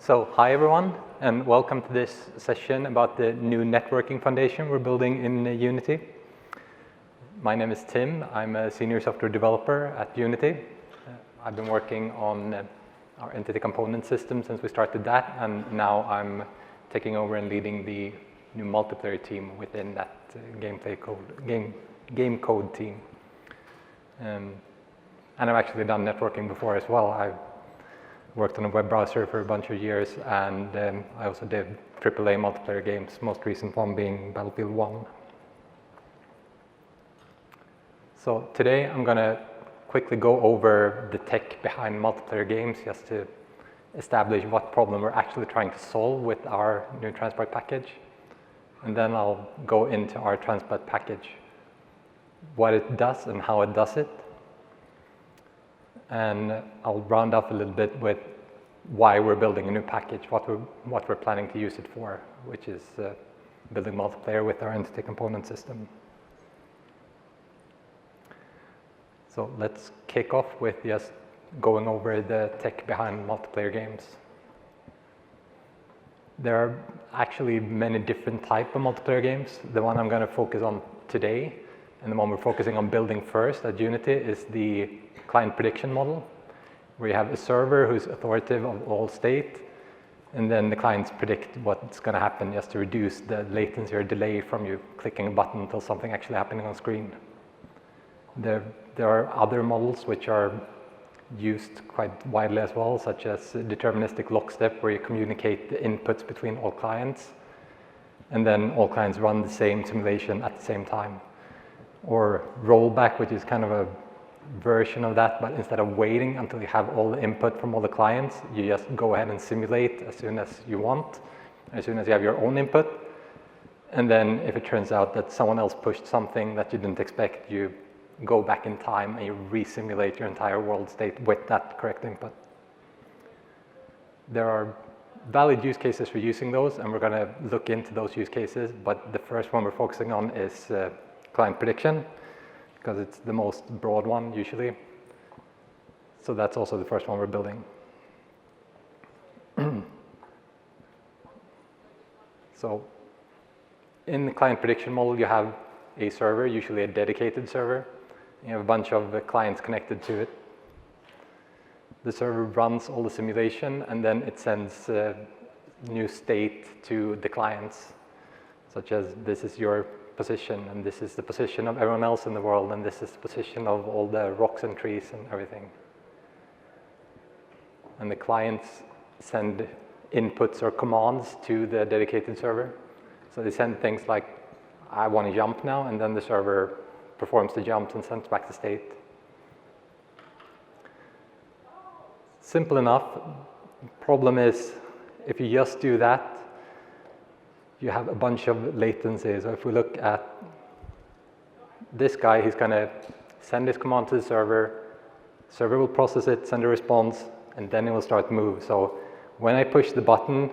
So hi everyone, and welcome to this session about the new networking foundation we're building in Unity. My name is Tim. I'm a senior software developer at Unity. I've been working on our entity component system since we started that, and now I'm taking over and leading the new multiplayer team within that game code team. And I've actually done networking before as well. I've worked on a web browser for a bunch of years, and I also did AAA multiplayer games, most recent one being Battlefield 1. So today I'm going to quickly go over the tech behind multiplayer games just to establish what problem we're actually trying to solve with our new transport package. And then I'll go into our transport package, what it does and how it does it. And I'll round off a little bit with why we're building a new package, what we're planning to use it for, which is building multiplayer with our entity component system. So let's kick off with just going over the tech behind multiplayer games. There are actually many different types of multiplayer games. The one I'm going to focus on today, and the one we're focusing on building first at Unity, is the client prediction model, where you have a server who's authoritative of all state, and then the clients predict what's going to happen just to reduce the latency or delay from you clicking a button until something actually happening on screen. There are other models which are used quite widely as well, such as deterministic lockstep, where you communicate the inputs between all clients, and then all clients run the same simulation at the same time. Or rollback, which is kind of a version of that, but instead of waiting until you have all the input from all the clients, you just go ahead and simulate as soon as you want, as soon as you have your own input. And then if it turns out that someone else pushed something that you didn't expect, you go back in time and you re-simulate your entire world state with that correct input. There are valid use cases for using those, and we're going to look into those use cases, but the first one we're focusing on is client prediction, because it's the most broad one usually. So that's also the first one we're building. So in the client prediction model, you have a server, usually a dedicated server. You have a bunch of clients connected to it. The server runs all the simulation, and then it sends new state to the clients, such as this is your position, and this is the position of everyone else in the world, and this is the position of all the rocks and trees and everything. And the clients send inputs or commands to the dedicated server. So they send things like, I want to jump now, and then the server performs the jumps and sends back the state. Simple enough. Problem is, if you just do that, you have a bunch of latency. So if we look at this guy, he's going to send his command to the server will process it, send a response, and then it will start to move. So when I push the button,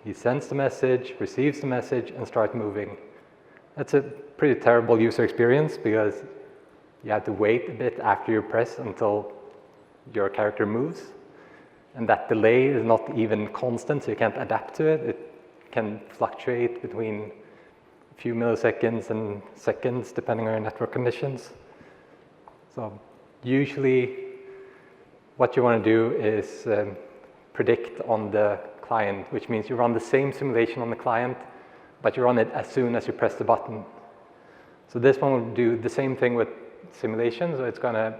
he sends the message, receives the message, and starts moving. That's a pretty terrible user experience, because you have to wait a bit after you press until your character moves. And that delay is not even constant, so you can't adapt to it. It can fluctuate between a few milliseconds and seconds, depending on your network conditions. So usually what you want to do is predict on the client, which means you run the same simulation on the client, but you run it as soon as you press the button. So this one will do the same thing with simulation, so it's going to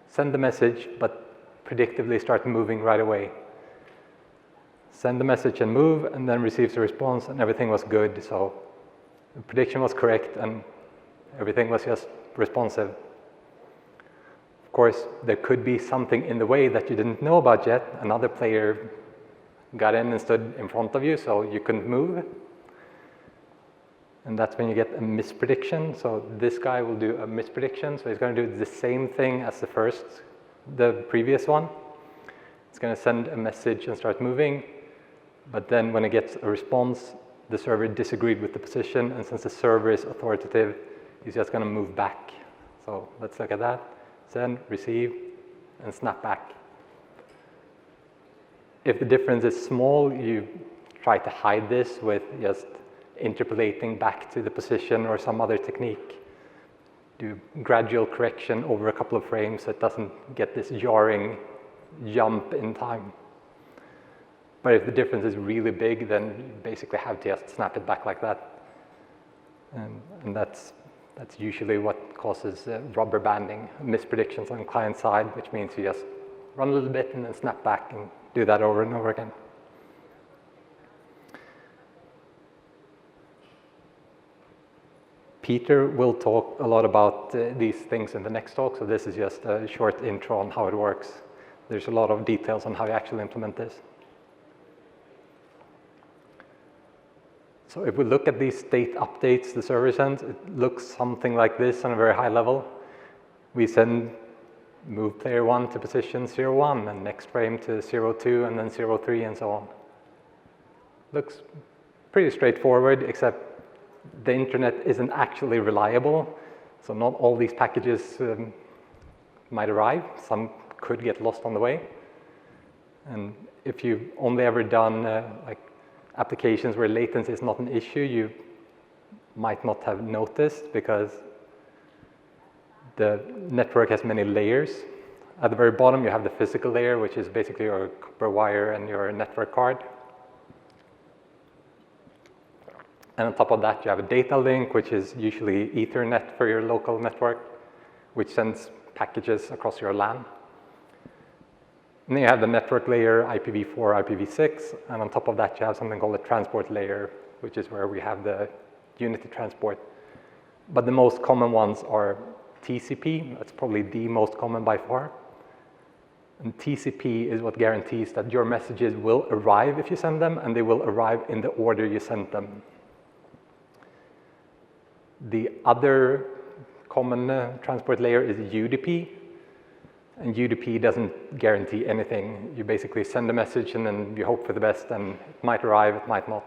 send the message, but predictably start moving right away. Send the message and move, and then receives a response, and everything was good. So the prediction was correct, and everything was just responsive. Of course, there could be something in the way that you didn't know about yet. Another player got in and stood in front of you, so you couldn't move. And that's when you get a misprediction. So this guy will do a misprediction. So he's going to do the same thing as the previous one. It's going to send a message and start moving. But then when it gets a response, the server disagreed with the position. And since the server is authoritative, he's just going to move back. So let's look at that. Send, receive, and snap back. If the difference is small, you try to hide this with just interpolating back to the position or some other technique. Do gradual correction over a couple of frames so it doesn't get this jarring jump in time. But if the difference is really big, then you basically have to just snap it back like that. And that's usually what causes rubber banding, mispredictions on the client side, which means you just run a little bit and then snap back and do that over and over again. Peter will talk a lot about these things in the next talk, so this is just a short intro on how it works. There's a lot of details on how you actually implement this. So if we look at these state updates the server sends, it looks something like this on a very high level. We send move player 1 to position 0, 1, and next frame to 0, 2, and then 0, 3, and so on. Looks pretty straightforward, except the internet isn't actually reliable, so not all these packages might arrive. Some could get lost on the way. And if you've only ever done like applications where latency is not an issue, you might not have noticed because the network has many layers. At the very bottom, you have the physical layer, which is basically your copper wire and your network card. And on top of that, you have a data link, which is usually Ethernet for your local network, which sends packages across your LAN. And then you have the network layer, IPv4, IPv6, and on top of that, you have something called a transport layer, which is where we have the Unity transport. But the most common ones are TCP. That's probably the most common by far. And TCP is what guarantees that your messages will arrive if you send them, and they will arrive in the order you sent them. The other common transport layer is UDP, and UDP doesn't guarantee anything. You basically send a message and then you hope for the best, and it might arrive, it might not.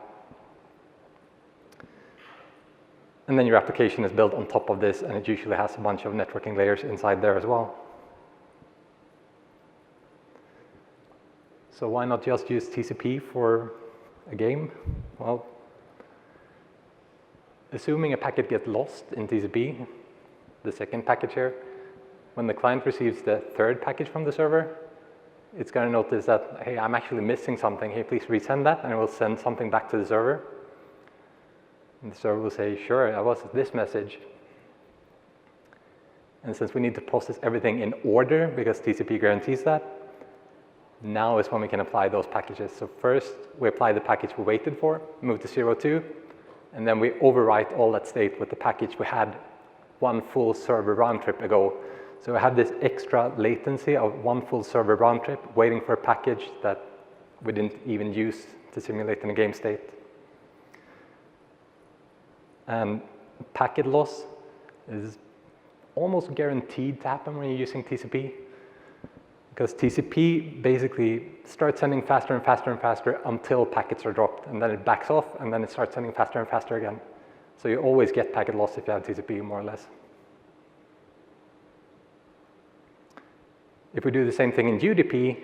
And then your application is built on top of this, and it usually has a bunch of networking layers inside there as well. So why not just use TCP for a game? Well, assuming a packet gets lost in TCP, the second package here, when the client receives the third package from the server, it's going to notice that, hey, I'm actually missing something. Hey, please resend that, and it will send something back to the server. And the server will say, sure, that was this message. And since we need to process everything in order, because TCP guarantees that, now is when we can apply those packages. So first, we apply the package we waited for, move to 0, 2, and then we overwrite all that state with the package we had one full server round trip ago. So we have this extra latency of one full server round trip waiting for a package that we didn't even use to simulate in a game state. And packet loss is almost guaranteed to happen when you're using TCP, because TCP basically starts sending faster and faster and faster until packets are dropped, and then it backs off, and then it starts sending faster and faster again. So you always get packet loss if you have TCP, more or less. If we do the same thing in UDP,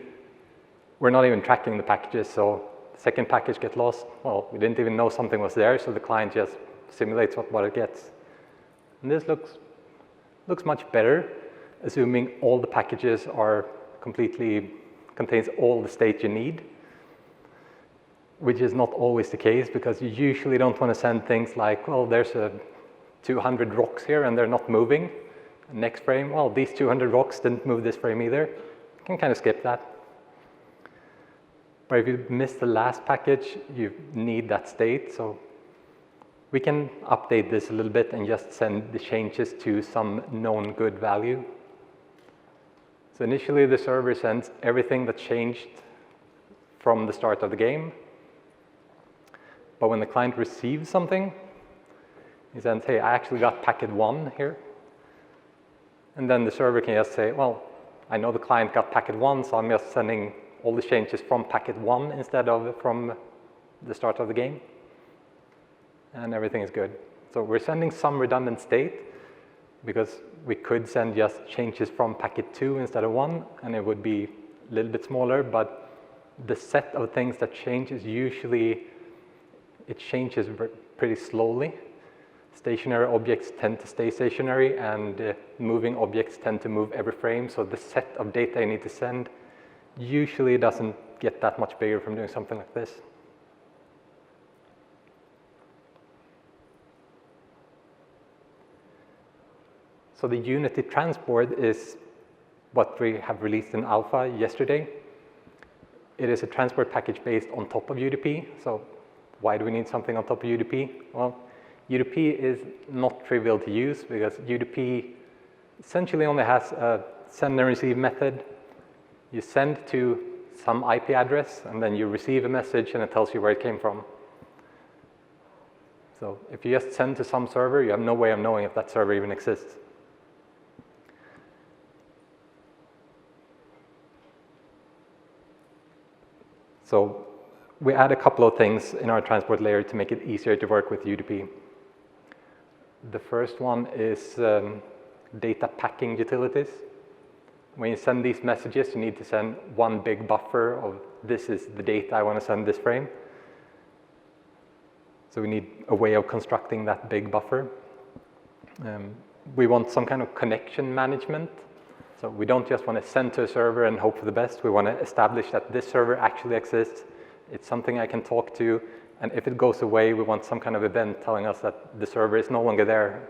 we're not even tracking the packages, so the second package gets lost. Well, we didn't even know something was there, so the client just simulates what it gets. And this looks much better, assuming all the packages are contains all the state you need, which is not always the case, because you usually don't want to send things like, well, there's 200 rocks here and they're not moving. Next frame, well, these 200 rocks didn't move this frame either. You can kind of skip that. But if you miss the last package, you need that state. So we can update this a little bit and just send the changes to some known good value. So initially, the server sends everything that changed from the start of the game. But when the client receives something, he sends, hey, I actually got packet 1 here. And then the server can just say, well, I know the client got packet 1, so I'm just sending all the changes from packet 1 instead of from the start of the game. And everything is good. So we're sending some redundant state, because we could send just changes from packet 2 instead of 1, and it would be a little bit smaller, but the set of things that change is usually, it changes pretty slowly. Stationary objects tend to stay stationary, and moving objects tend to move every frame. So the set of data you need to send usually doesn't get that much bigger from doing something like this. So the Unity transport is what we have released in alpha yesterday. It is a transport package based on top of UDP. So why do we need something on top of UDP? Well, UDP is not trivial to use because UDP essentially only has a send and receive method. You send to some IP address, and then you receive a message, and it tells you where it came from. So if you just send to some server, you have no way of knowing if that server even exists. So we add a couple of things in our transport layer to make it easier to work with UDP. The first one is data packing utilities. When you send these messages, you need to send one big buffer of this is the data I want to send this frame. So we need a way of constructing that big buffer. We want some kind of connection management. So we don't just want to send to a server and hope for the best. We want to establish that this server actually exists. It's something I can talk to. And if it goes away, we want some kind of event telling us that the server is no longer there.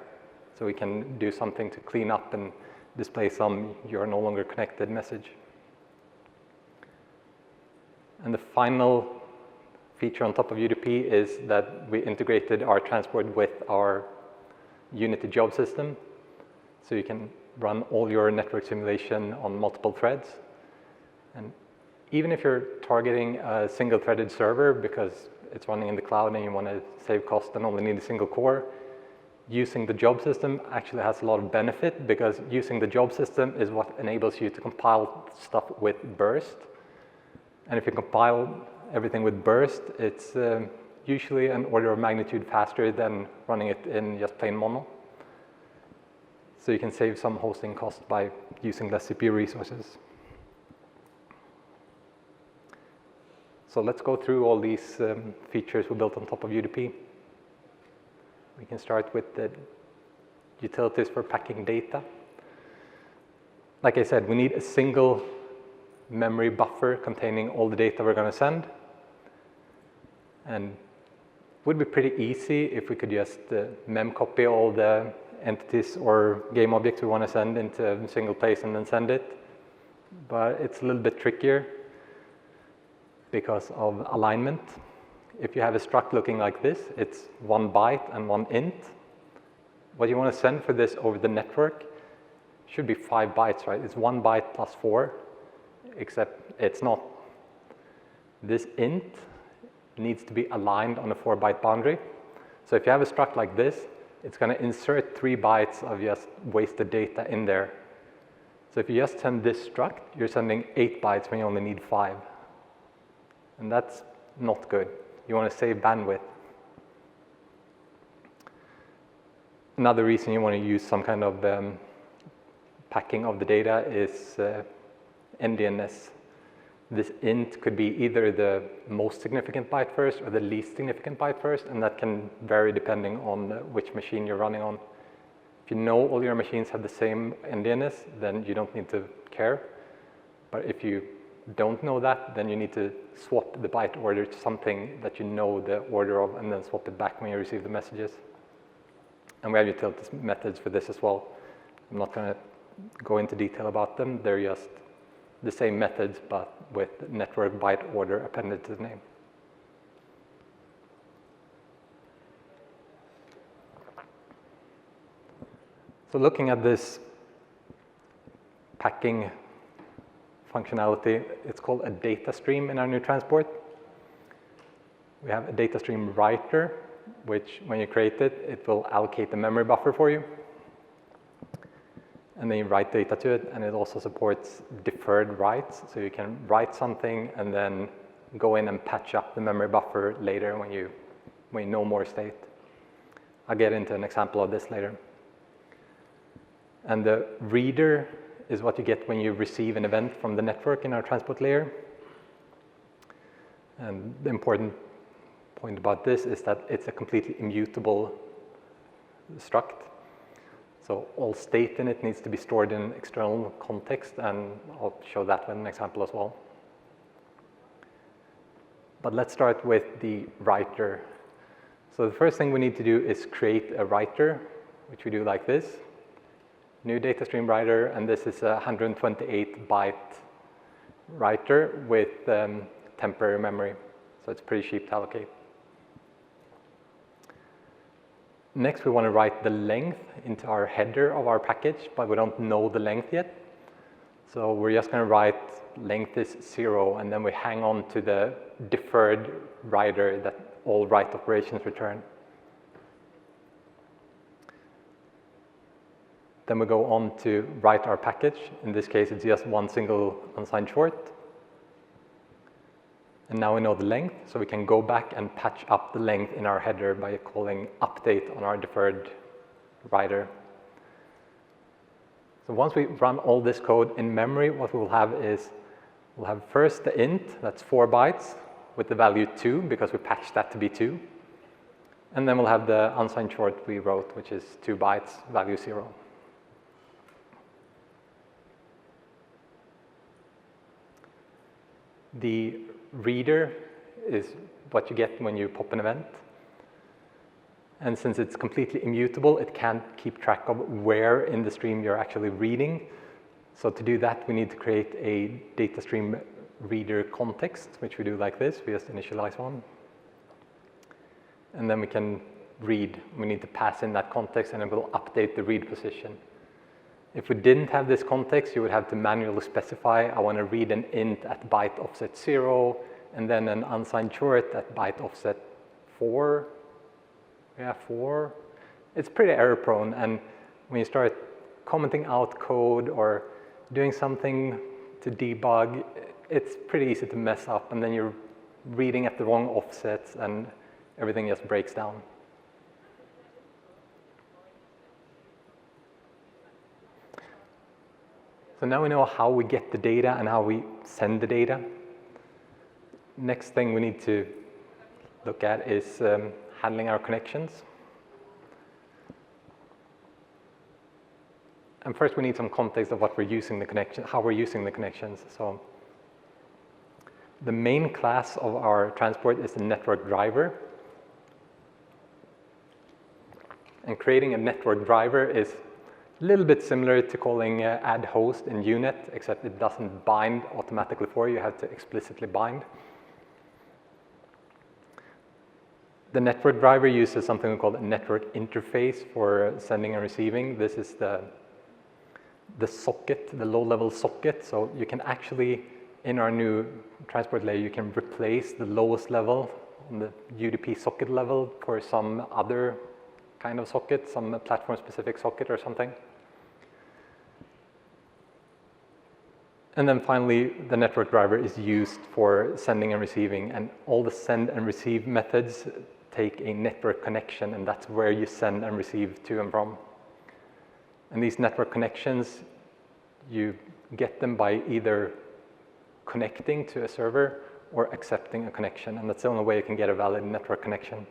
So we can do something to clean up and display some "you're no longer connected" message. And the final feature on top of UDP is that we integrated our transport with our Unity job system. So you can run all your network simulation on multiple threads. And even if you're targeting a single-threaded server because it's running in the cloud and you want to save cost and only need a single core, using the job system actually has a lot of benefit because using the job system is what enables you to compile stuff with burst. And if you compile everything with burst, it's usually an order of magnitude faster than running it in just plain mono. So you can save some hosting cost by using less CPU resources. So let's go through all these features we built on top of UDP. We can start with the utilities for packing data. Like I said, we need a single memory buffer containing all the data we're going to send. And it would be pretty easy if we could just memcopy all the entities or game objects we want to send into a single place and then send it. But it's a little bit trickier because of alignment. If you have a struct looking like this, it's 1 byte and 1 int. What you want to send for this over the network should be 5 bytes, right? It's 1 byte plus 4, except it's not. This int needs to be aligned on a 4-byte boundary. So if you have a struct like this, it's going to insert 3 bytes of just wasted data in there. So if you just send this struct, you're sending 8 bytes when you only need 5. And that's not good. You want to save bandwidth. Another reason you want to use some kind of packing of the data is endianness. This int could be either the most significant byte first or the least significant byte first, and that can vary depending on which machine you're running on. If you know all your machines have the same endianness, then you don't need to care. But if you don't know that, then you need to swap the byte order to something that you know the order of and then swap it back when you receive the messages. And we have utilities methods for this as well. I'm not going to go into detail about them. They're just the same methods, but with network byte order appended to the name. So looking at this packing functionality, it's called a data stream in our new transport. We have a DataStreamWriter, which when you create it, it will allocate the memory buffer for you. And then you write data to it, and it also supports deferred writes. So you can write something and then go in and patch up the memory buffer later when you know more state. I'll get into an example of this later. And the reader is what you get when you receive an event from the network in our transport layer. And the important point about this is that it's a completely immutable struct. So all state in it needs to be stored in external context, and I'll show that with an example as well. But let's start with the writer. So the first thing we need to do is create a writer, which we do like this. New DataStreamWriter, and this is a 128-byte writer with temporary memory. So it's pretty cheap to allocate. Next, we want to write the length into our header of our package, but we don't know the length yet. So we're just going to write length is 0, and then we hang on to the deferred writer that all write operations return. Then we go on to write our package. In this case, it's just one single unsigned short. And now we know the length, so we can go back and patch up the length in our header by calling update on our deferred writer. So once we run all this code in memory, what we'll have is, we'll have first the int, that's 4 bytes, with the value 2, because we patched that to be 2. And then we'll have the unsigned short we wrote, which is 2 bytes, value 0. The reader is what you get when you pop an event. And since it's completely immutable, it can't keep track of where in the stream you're actually reading. So to do that, we need to create a DataStreamReader context, which we do like this. We just initialize one. And then we can read. We need to pass in that context, and it will update the read position. If we didn't have this context, you would have to manually specify, I want to read an int at byte offset 0, and then an unsigned short at byte offset 4. Yeah, 4. It's pretty error prone, and when you start commenting out code or doing something to debug, it's pretty easy to mess up, and then you're reading at the wrong offsets, and everything just breaks down. So now we know how we get the data and how we send the data. Next thing we need to look at is handling our connections. And first we need some context of what we're using the connection, how we're using the connections. So the main class of our transport is the network driver. And creating a network driver is a little bit similar to calling add host in UNet, except it doesn't bind automatically for you. You have to explicitly bind. The network driver uses something we call a network interface for sending and receiving. This is the socket, the low-level socket. So you can actually, in our new transport layer, you can replace the lowest level on the UDP socket level for some other kind of socket, some platform-specific socket or something. And then finally, the network driver is used for sending and receiving, and all the send and receive methods take a network connection, and that's where you send and receive to and from. And these network connections, you get them by either connecting to a server or accepting a connection, and that's the only way you can get a valid network connection.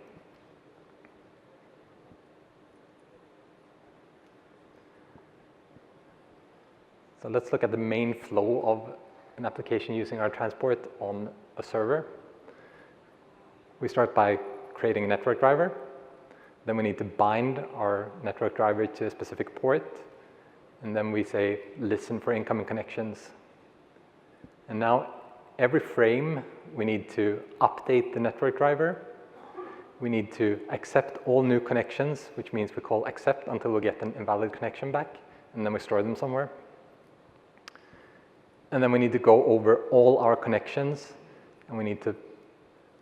So let's look at the main flow of an application using our transport on a server. We start by creating a network driver. Then we need to bind our network driver to a specific port. And then we say, listen for incoming connections. And now every frame, we need to update the network driver. We need to accept all new connections, which means we call accept until we get an invalid connection back. And then we store them somewhere. And then we need to go over all our connections, and we need to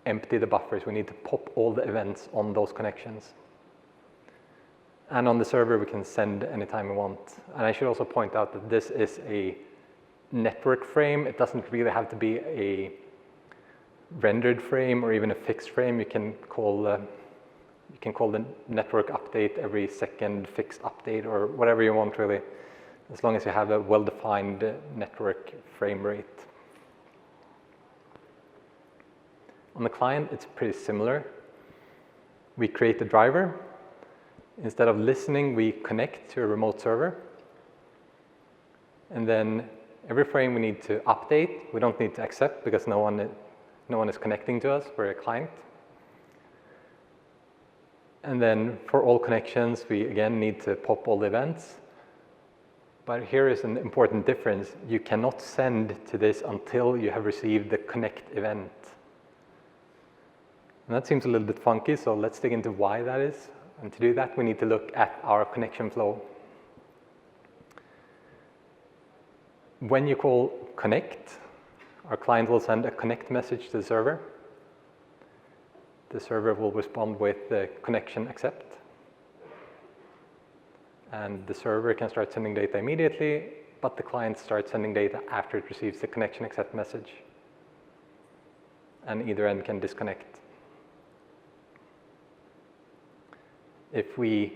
empty the buffers. We need to pop all the events on those connections. And on the server, we can send anytime we want. And I should also point out that this is a network frame. It doesn't really have to be a rendered frame or even a fixed frame. You can call the network update every second fixed update or whatever you want, really, as long as you have a well-defined network frame rate. On the client, it's pretty similar. We create a driver. Instead of listening, we connect to a remote server. And then every frame we need to update. We don't need to accept because no one is connecting to us. We're a client. And then for all connections, we again need to pop all the events. But here is an important difference. You cannot send to this until you have received the connect event. And that seems a little bit funky, so let's dig into why that is. And to do that, we need to look at our connection flow. When you call connect, our client will send a connect message to the server. The server will respond with the connection accept. And the server can start sending data immediately, but the client starts sending data after it receives the connection accept message. And either end can disconnect. If we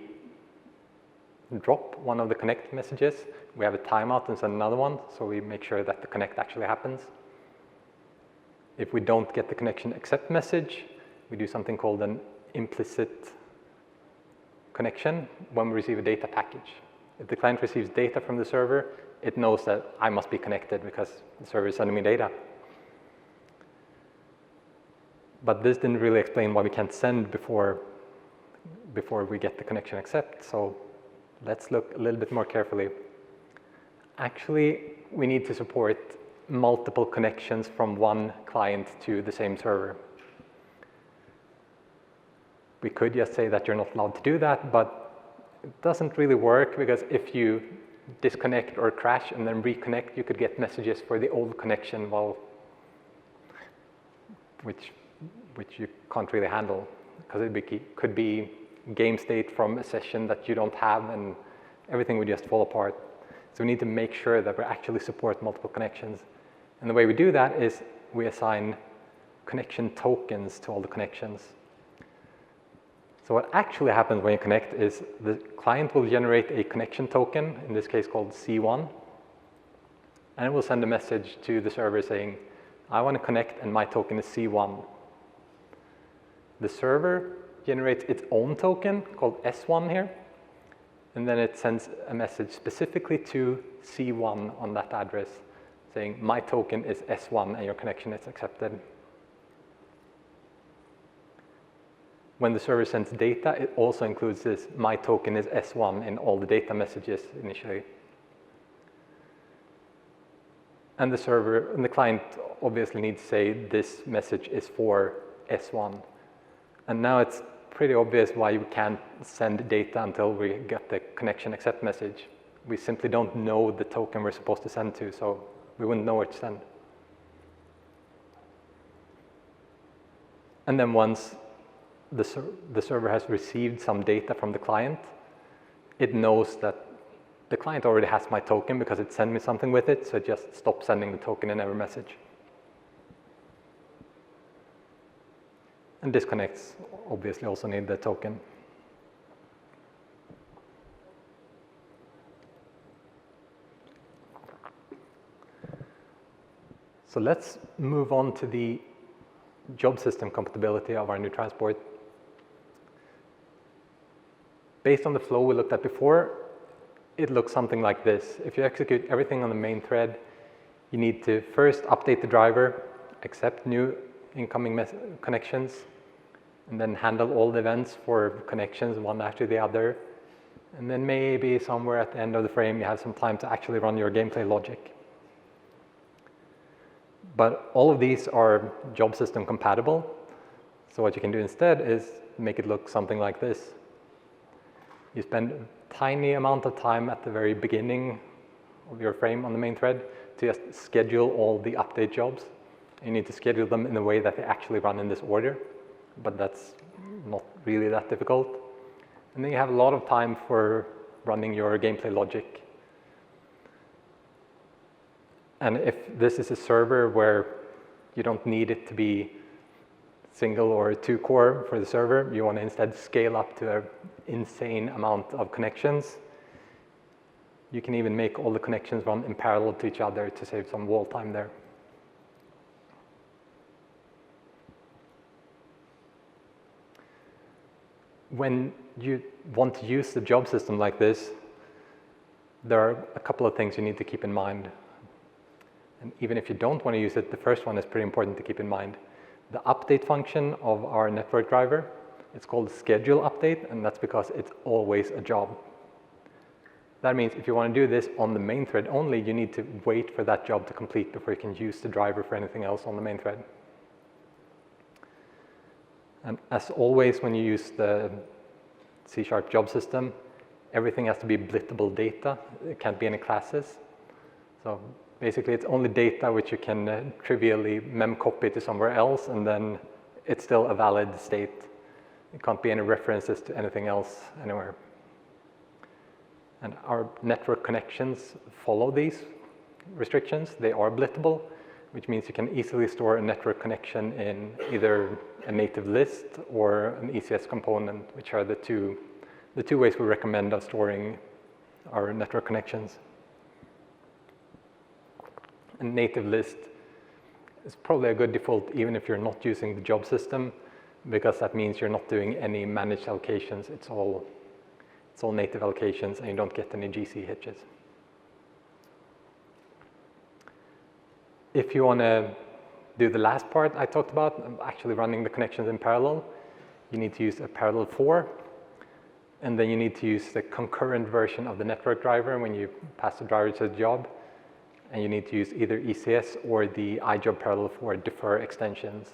drop one of the connect messages, we have a timeout and send another one, so we make sure that the connect actually happens. If we don't get the connection accept message, we do something called an implicit connection when we receive a data package. If the client receives data from the server, it knows that I must be connected because the server is sending me data. But this didn't really explain why we can't send before we get the connection accept, so let's look a little bit more carefully. Actually, we need to support multiple connections from one client to the same server. We could just say that you're not allowed to do that, but it doesn't really work because if you disconnect or crash and then reconnect, you could get messages for the old connection, which you can't really handle because it could be game state from a session that you don't have and everything would just fall apart. So we need to make sure that we actually support multiple connections. And the way we do that is we assign connection tokens to all the connections. So what actually happens when you connect is the client will generate a connection token, in this case called C1, and it will send a message to the server saying, I want to connect and my token is C1. The server generates its own token called S1 here, and then it sends a message specifically to C1 on that address saying my token is S1 and your connection is accepted. When the server sends data, it also includes this my token is S1 in all the data messages initially. And the client obviously needs to say this message is for S1. And now it's pretty obvious why you can't send data until we get the connection accept message. We simply don't know the token we're supposed to send to, so we wouldn't know what to send. And then once the server has received some data from the client, it knows that the client already has my token because it sent me something with it, so it just stops sending the token in every message. And disconnects obviously also need the token. So let's move on to the job system compatibility of our new transport. Based on the flow we looked at before, it looks something like this. If you execute everything on the main thread, you need to first update the driver, accept new incoming connections, and then handle all the events for connections one after the other. And then maybe somewhere at the end of the frame, you have some time to actually run your gameplay logic. But all of these are job system compatible. So what you can do instead is make it look something like this. You spend a tiny amount of time at the very beginning of your frame on the main thread to just schedule all the update jobs. You need to schedule them in a way that they actually run in this order, but that's not really that difficult. And then you have a lot of time for running your gameplay logic. And if this is a server where you don't need it to be single or two core for the server, you want to instead scale up to an insane amount of connections, you can even make all the connections run in parallel to each other to save some wall time there. when you want to use the job system like this, there are a couple of things you need to keep in mind. And even if you don't want to use it, the first one is pretty important to keep in mind. The update function of our network driver, it's called schedule update, and that's because it's always a job. That means if you want to do this on the main thread only, you need to wait for that job to complete before you can use the driver for anything else on the main thread. And as always, when you use the C# job system, everything has to be blittable data. It can't be any classes. So basically, it's only data which you can trivially mem-copy to somewhere else, and then it's still a valid state. It can't be any references to anything else anywhere. And our network connections follow these restrictions. They are blittable, which means you can easily store a network connection in either a native list or an ECS component, which are the two ways we recommend of storing our network connections. A native list is probably a good default even if you're not using the job system, because that means you're not doing any managed allocations. It's all native allocations, and you don't get any GC hitches. If you want to do the last part I talked about, actually running the connections in parallel, you need to use a parallel for, and then you need to use the concurrent version of the network driver when you pass the driver to the job, and you need to use either ECS or the iJob parallel for defer extensions.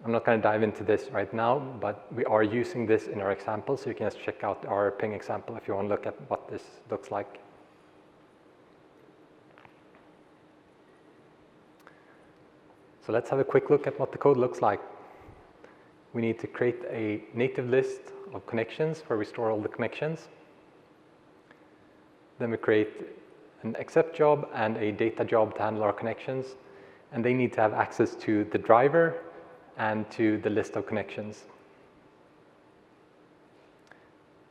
I'm not going to dive into this right now, but we are using this in our example, so you can just check out our ping example if you want to look at what this looks like. So let's have a quick look at what the code looks like. We need to create a native list of connections where we store all the connections. Then we create an accept job and a data job to handle our connections, and they need to have access to the driver and to the list of connections.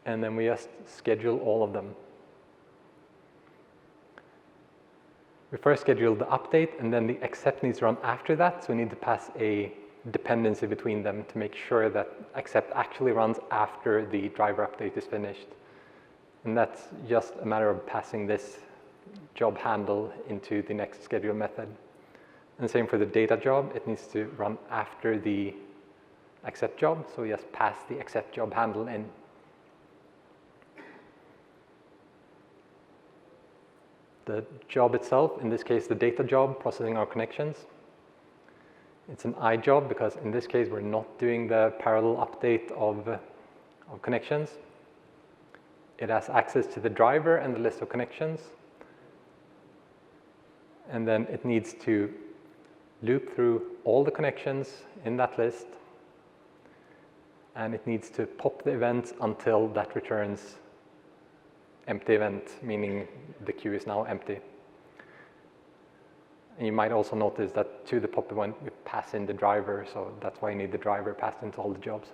And then we just schedule all of them. We first schedule the update, and then the accept needs to run after that, so we need to pass a dependency between them to make sure that accept actually runs after the driver update is finished. And that's just a matter of passing this job handle into the next schedule method. And same for the data job, it needs to run after the accept job, so we just pass the accept job handle in. The job itself, in this case the data job processing our connections, it's an iJob because in this case we're not doing the parallel update of connections. It has access to the driver and the list of connections, and then it needs to loop through all the connections in that list, and it needs to pop the events until that returns empty event, meaning the queue is now empty. And you might also notice that to the pop event we pass in the driver, so that's why you need the driver passed into all the jobs.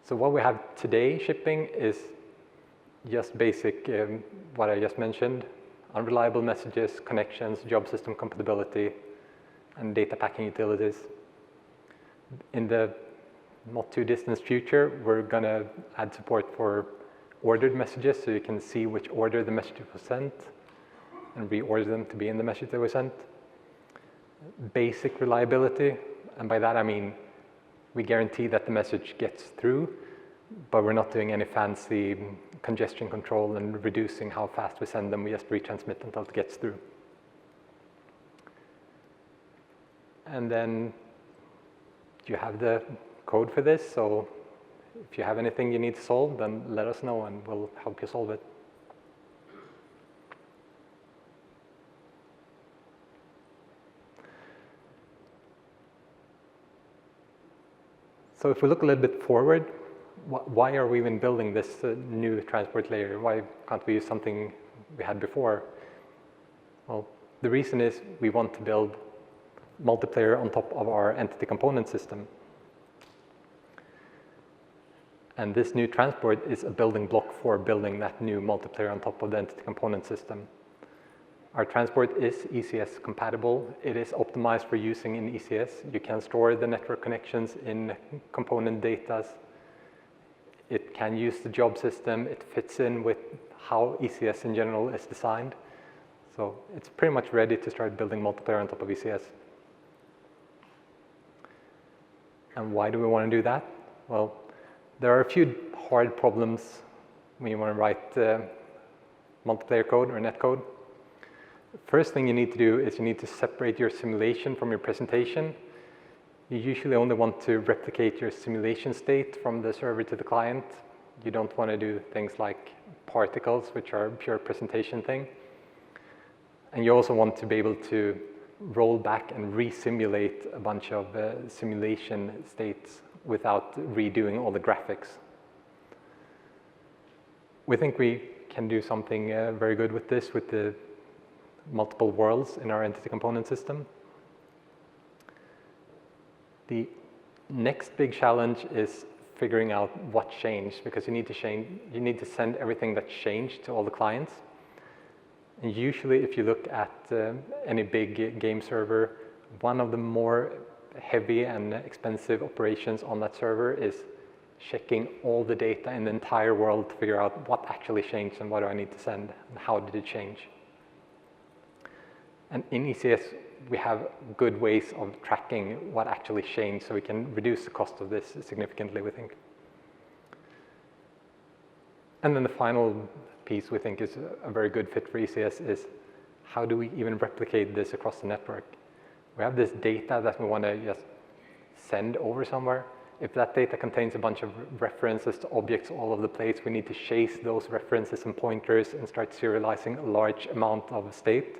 So what we have today shipping is just basic, what I just mentioned, unreliable messages, connections, job system compatibility, and data packing utilities. In the not too distant future, we're going to add support for ordered messages, so you can see which order the message was sent and reorder them to be in the message that was sent. Basic reliability, and by that I mean we guarantee that the message gets through, but we're not doing any fancy congestion control and reducing how fast we send them. We just retransmit until it gets through. And then you have the code for this, so if you have anything you need to solve, then let us know and we'll help you solve it. So if we look a little bit forward, why are we even building this new transport layer? Why can't we use something we had before? Well, the reason is we want to build multiplayer on top of our entity component system. And this new transport is a building block for building that new multiplayer on top of the entity component system. Our transport is ECS compatible. It is optimized for using in ECS. You can store the network connections in component data. It can use the job system. It fits in with how ECS in general is designed. So it's pretty much ready to start building multiplayer on top of ECS. And why do we want to do that? Well, there are a few hard problems when you want to write multiplayer code or netcode. First thing you need to do is you need to separate your simulation from your presentation. You usually only want to replicate your simulation state from the server to the client. You don't want to do things like particles, which are a pure presentation thing. And you also want to be able to roll back and re-simulate a bunch of simulation states without redoing all the graphics. We think we can do something very good with this, with the multiple worlds in our entity component system. The next big challenge is figuring out what changed, because you need to send everything that changed to all the clients. And usually, if you look at any big game server, one of the more heavy and expensive operations on that server is checking all the data in the entire world to figure out what actually changed and what do I need to send and how did it change. And in ECS, we have good ways of tracking what actually changed, so we can reduce the cost of this significantly, we think. And then the final piece we think is a very good fit for ECS is how do we even replicate this across the network? We have this data that we want to just send over somewhere. If that data contains a bunch of references to objects all over the place, we need to chase those references and pointers and start serializing a large amount of state,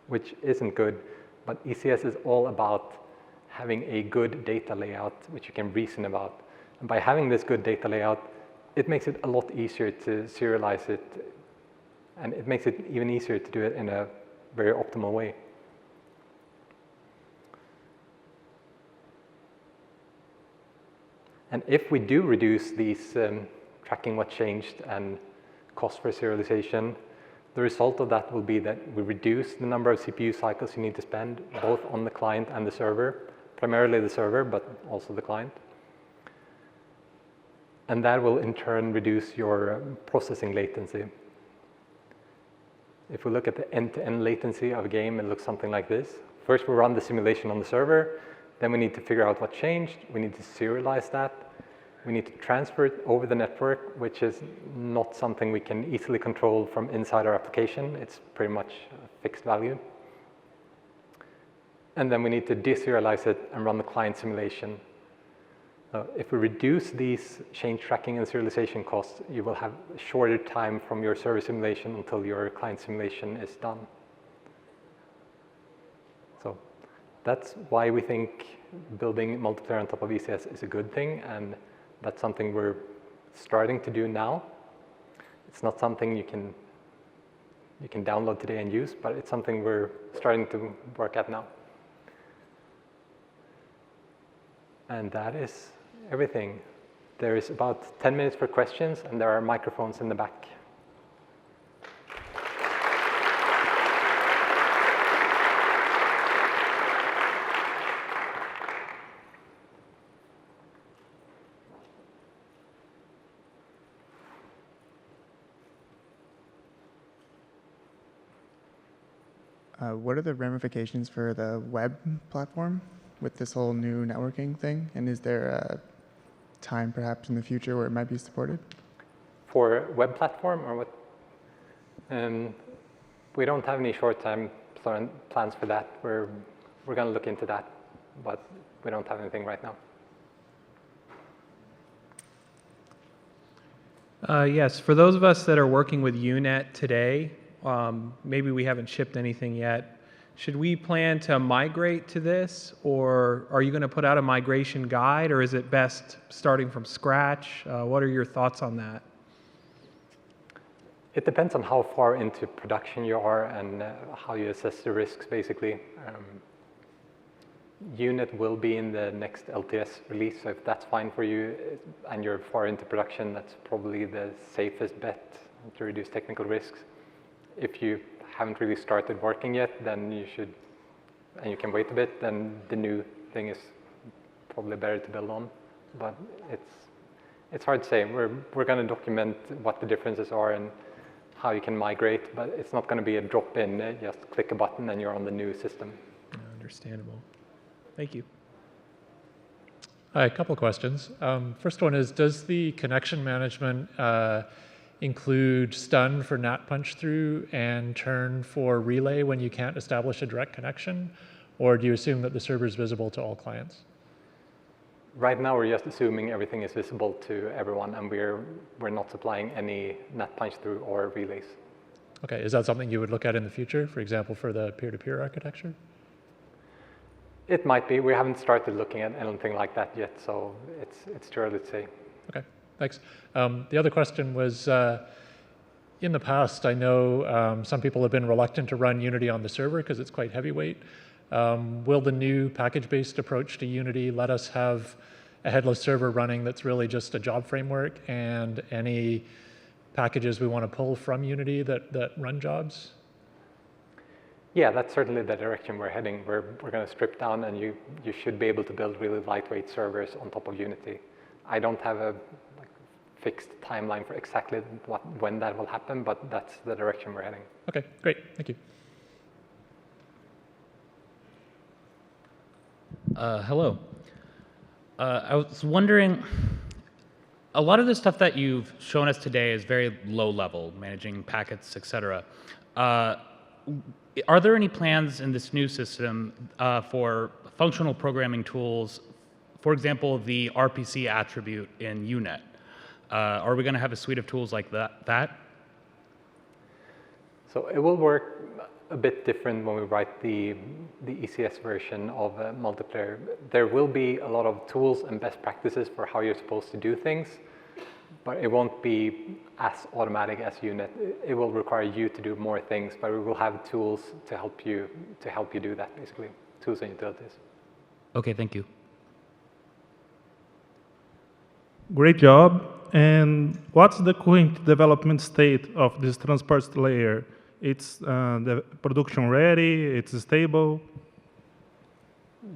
which isn't good. But ECS is all about having a good data layout, which you can reason about. And by having this good data layout, it makes it a lot easier to serialize it, and it makes it even easier to do it in a very optimal way. And if we do reduce these tracking what changed and cost for serialization, the result of that will be that we reduce the number of CPU cycles you need to spend, both on the client and the server, primarily the server, but also the client. And that will in turn reduce your processing latency. If we look at the end-to-end latency of a game, it looks something like this. First, we run the simulation on the server. Then we need to figure out what changed. We need to serialize that. We need to transfer it over the network, which is not something we can easily control from inside our application. It's pretty much a fixed value. And then we need to deserialize it and run the client simulation. If we reduce these change tracking and serialization costs, you will have a shorter time from your server simulation until your client simulation is done. So that's why we think building multiplayer on top of ECS is a good thing, and that's something we're starting to do now. It's not something you can download today and use, but it's something we're starting to work at now. And that is everything. There is about 10 minutes for questions, and there are microphones in the back. What are the ramifications for the web platform with this whole new networking thing? And is there a time perhaps in the future where it might be supported? For web platform or what? We don't have any short-term plans for that. We're going to look into that, but we don't have anything right now. Yes, for those of us that are working with UNet today, maybe we haven't shipped anything yet. Should we plan to migrate to this, or are you going to put out a migration guide, or is it best starting from scratch? What are your thoughts on that? It depends on how far into production you are and how you assess the risks, basically. UNet will be in the next LTS release, so if that's fine for you and you're far into production, that's probably the safest bet to reduce technical risks. If you haven't really started working yet, then you should, and you can wait a bit, then the new thing is probably better to build on. But it's hard to say. We're going to document what the differences are and how you can migrate, but it's not going to be a drop-in, just click a button and you're on the new system. Understandable. Thank you. Hi, a couple of questions. First one is, does the connection management include stun for NAT punch through and turn for relay when you can't establish a direct connection? Or do you assume that the server is visible to all clients? Right now, we're just assuming everything is visible to everyone, and we're not supplying any NAT punch through or relays. Okay, is that something you would look at in the future, for example, for the peer-to-peer architecture? It might be. We haven't started looking at anything like that yet, so it's too early to say. Okay, thanks. The other question was, in the past, I know some people have been reluctant to run Unity on the server because it's quite heavyweight. Will the new package-based approach to Unity let us have a headless server running that's really just a job framework and any packages we want to pull from Unity that run jobs? Yeah, that's certainly the direction we're heading. We're going to strip down, and you should be able to build really lightweight servers on top of Unity. I don't have a fixed timeline for exactly when that will happen, but that's the direction we're heading. Okay, great. Thank you. Hello. I was wondering, a lot of the stuff that you've shown us today is very low level, managing packets, etc. Are there any plans in this new system for functional programming tools, for example, the RPC attribute in UNet? Are we going to have a suite of tools like that? So it will work a bit different when we write the ECS version of multiplayer. There will be a lot of tools and best practices for how you're supposed to do things, but it won't be as automatic as UNet. It will require you to do more things, but we will have tools to help you do that, basically, tools and utilities. Okay, thank you. Great job. And what's the current development state of this transport layer? It's the production ready, it's stable.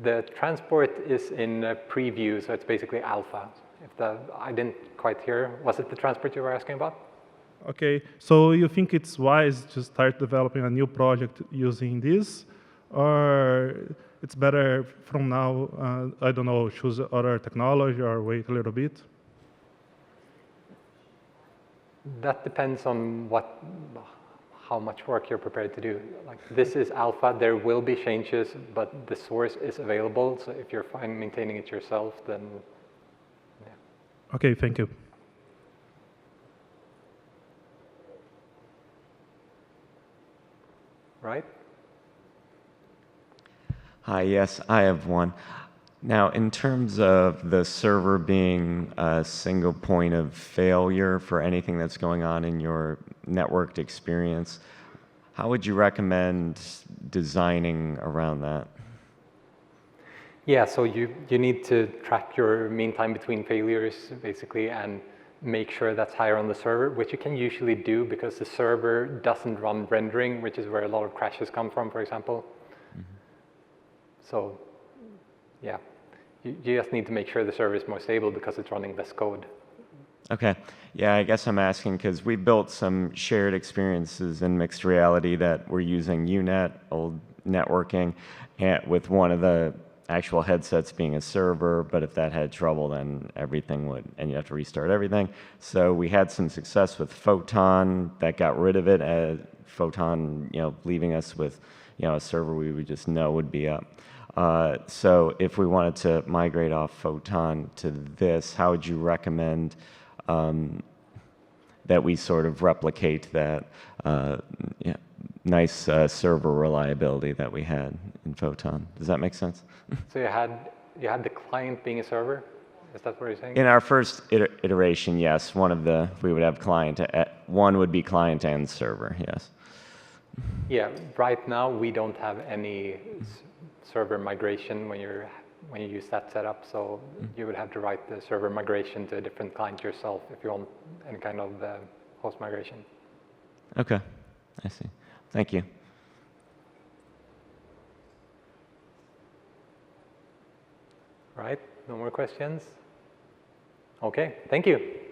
The transport is in preview, so it's basically alpha. I didn't quite hear, was it the transport you were asking about? Okay, so you think it's wise to start developing a new project using this? Or it's better from now, I don't know, choose other technology or wait a little bit? That depends on how much work you're prepared to do. Like, this is alpha, there will be changes, but the source is available, so if you're fine maintaining it yourself, then yeah. Okay, thank you. Right? Hi, yes, I have one. Now, in terms of the server being a single point of failure for anything that's going on in your networked experience, how would you recommend designing around that? Yeah, so you need to track your mean time between failures, basically, and make sure that's higher on the server, which you can usually do because the server doesn't run rendering, which is where a lot of crashes come from, for example. So, yeah, you just need to make sure the server is more stable because it's running less code. Okay. Yeah, I guess I'm asking because we built some shared experiences in mixed reality that we're using UNet, old networking, and with one of the actual headsets being a server, but if that had trouble, then everything would, and you have to restart everything. So we had some success with Photon that got rid of it, Photon, leaving us with, a server we would just know would be up. So if we wanted to migrate off Photon to this, how would you recommend that we sort of replicate that nice server reliability that we had in Photon? Does that make sense? So you had the client being a server? Is that what you're saying? In our first iteration, yes, we would have client, one would be client and server, yes. Yeah, right now we don't have any server migration when you use that setup, so you would have to write the server migration to a different client yourself if you want any kind of host migration. Okay, I see. Thank you. Right, no more questions? Okay, thank you.